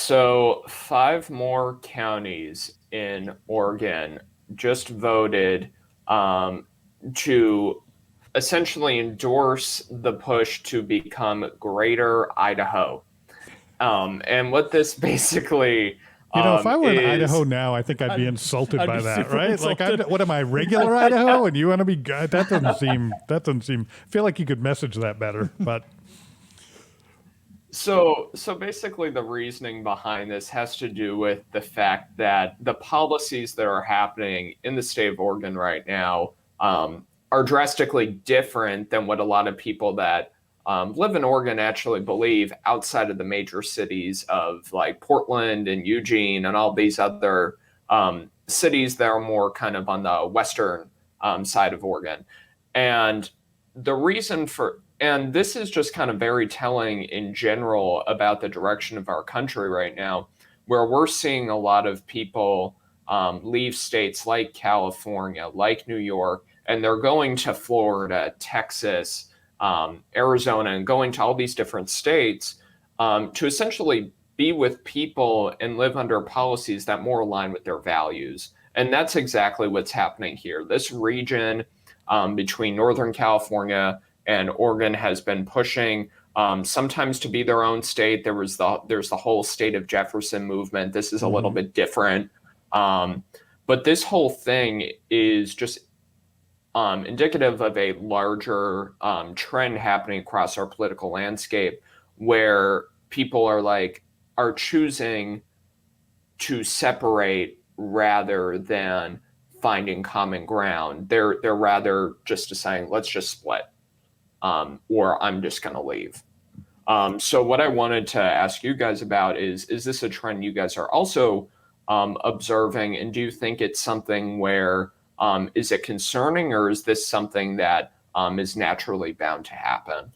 So, five more counties in Oregon just voted um, to essentially endorse the push to become Greater Idaho. And what this basically If I were in Idaho is, now, I think I'd be insulted I'd be by that, super right? Like, insulted. what am I, regular Idaho? And you want to be good? That doesn't seem. I feel like you could message that better, but so basically the reasoning behind this has to do with the fact that the policies that are happening in the state of Oregon right now are drastically different than what a lot of people that live in Oregon actually believe outside of the major cities of like Portland and Eugene and all these other cities that are more kind of on the western side of Oregon. And the reason for and this is just kind of very telling in general about the direction of our country right now, where we're seeing a lot of people leave states like California, like New York, and they're going to Florida, Texas, Arizona, and going to all these different states to essentially be with people and live under policies that more align with their values. And that's exactly what's happening here. This region between Northern California and Oregon has been pushing sometimes to be their own state. There's the whole state of Jefferson movement. This is a little bit different, but this whole thing is just indicative of a larger trend happening across our political landscape, where people are choosing to separate rather than finding common ground. They're rather just saying, let's just split, or I'm just going to leave. So what I wanted to ask you guys about is this a trend you guys are also observing, and do you think it's something where is it concerning, or is this something that is naturally bound to happen?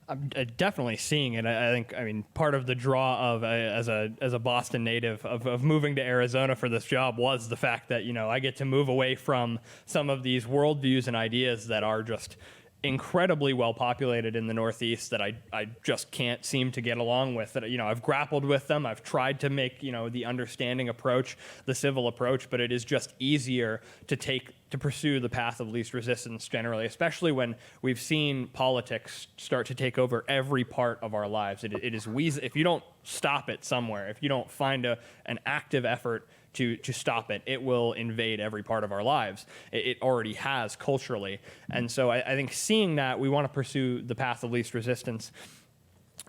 I'm definitely seeing it. I think, I mean, part of the draw of as a Boston native of moving to Arizona for this job was the fact that, I get to move away from some of these worldviews and ideas that are just incredibly well populated in the Northeast that I just can't seem to get along with. That I've grappled with them. I've tried to make the understanding approach, the civil approach, but it is just easier to pursue the path of least resistance generally, especially when we've seen politics start to take over every part of our lives. It is if you don't stop it somewhere, if you don't find an active effort to stop it, it will invade every part of our lives. It already has culturally. And so I think seeing that, we want to pursue the path of least resistance.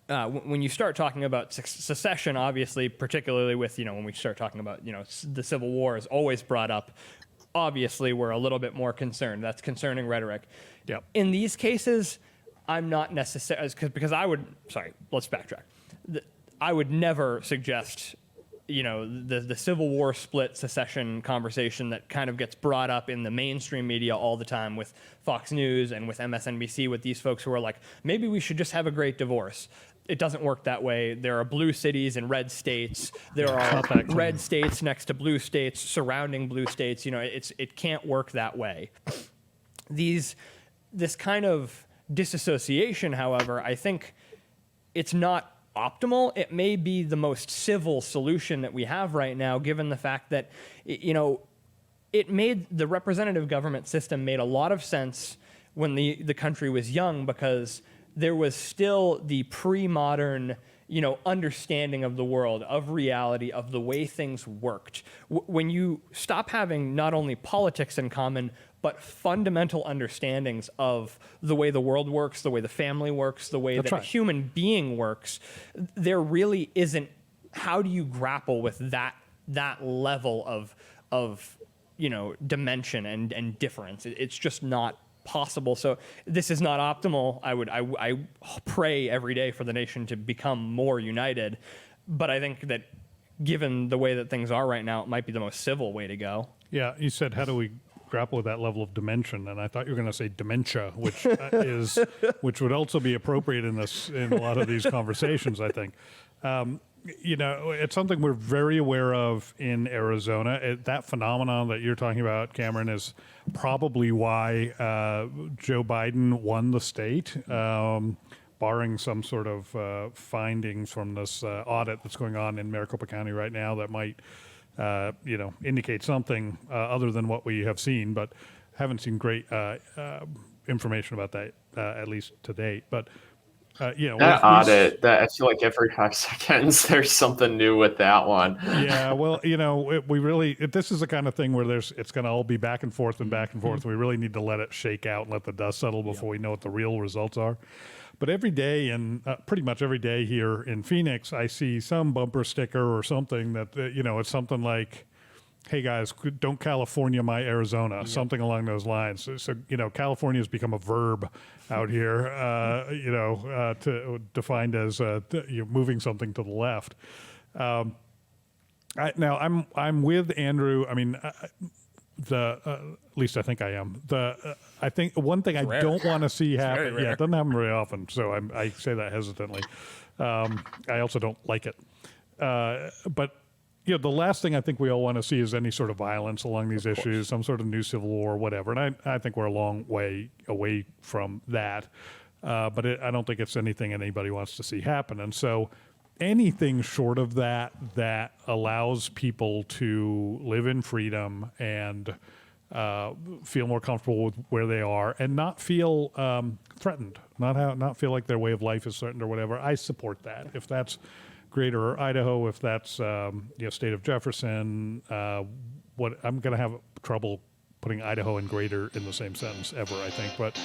When you start talking about secession, obviously, particularly with, when we start talking about, the Civil War is always brought up. Obviously, we're a little bit more concerned. That's concerning rhetoric. Yep. In these cases, I'm not necessarily, because let's backtrack. I would never suggest the Civil War split secession conversation that kind of gets brought up in the mainstream media all the time with Fox News and with MSNBC, with these folks who are like, maybe we should just have a great divorce. It doesn't work that way. There are blue cities and red states. There are red states next to blue states, surrounding blue states. It can't work that way. This kind of disassociation, however, I think it's not optimal. It may be the most civil solution that we have right now, given the fact that, it made the representative government system made a lot of sense when the country was young, because there was still the pre-modern, understanding of the world, of reality, of the way things worked. When you stop having not only politics in common, but fundamental understandings of the way the world works, the way the family works, the way a human being works, there really isn't. How do you grapple with that level of dimension and difference? It's just not possible. So this is not optimal. I pray every day for the nation to become more united, but I think that given the way that things are right now, it might be the most civil way to go. Yeah, you said, how do we grapple with that level of dimension? And I thought you were going to say dementia, which which would also be appropriate in a lot of these conversations, I think. It's something we're very aware of in Arizona. That phenomenon that you're talking about, Cameron, is probably why Joe Biden won the state. barring some sort of findings from this audit that's going on in Maricopa County right now that might, indicate something other than what we have seen, but haven't seen great information about that, at least to date. But, That audit, that I feel like every 5 seconds there's something new with that one. Yeah, well, this is the kind of thing where it's going to all be back and forth and back and forth. We really need to let it shake out and let the dust settle before we know what the real results are. But every day, and pretty much every day here in Phoenix, I see some bumper sticker or something that, it's something like, hey guys, don't California my Arizona, something along those lines. So California has become a verb out here, defined as moving something to the left. Now I'm with Andrew. I mean, at least I think I am. I think one thing I don't want to see happen. Yeah, it doesn't happen very often, so I say that hesitantly. I also don't like it, but. The last thing I think we all want to see is any sort of violence along these issues, some sort of new civil war, whatever. And I think we're a long way away from that. But I don't think it's anything anybody wants to see happen. And so anything short of that allows people to live in freedom and feel more comfortable with where they are and not feel threatened, not feel like their way of life is threatened or whatever. I support that. If that's Greater Idaho, if that's state of Jefferson, I'm going to have trouble putting Idaho and Greater in the same sentence ever, I think. But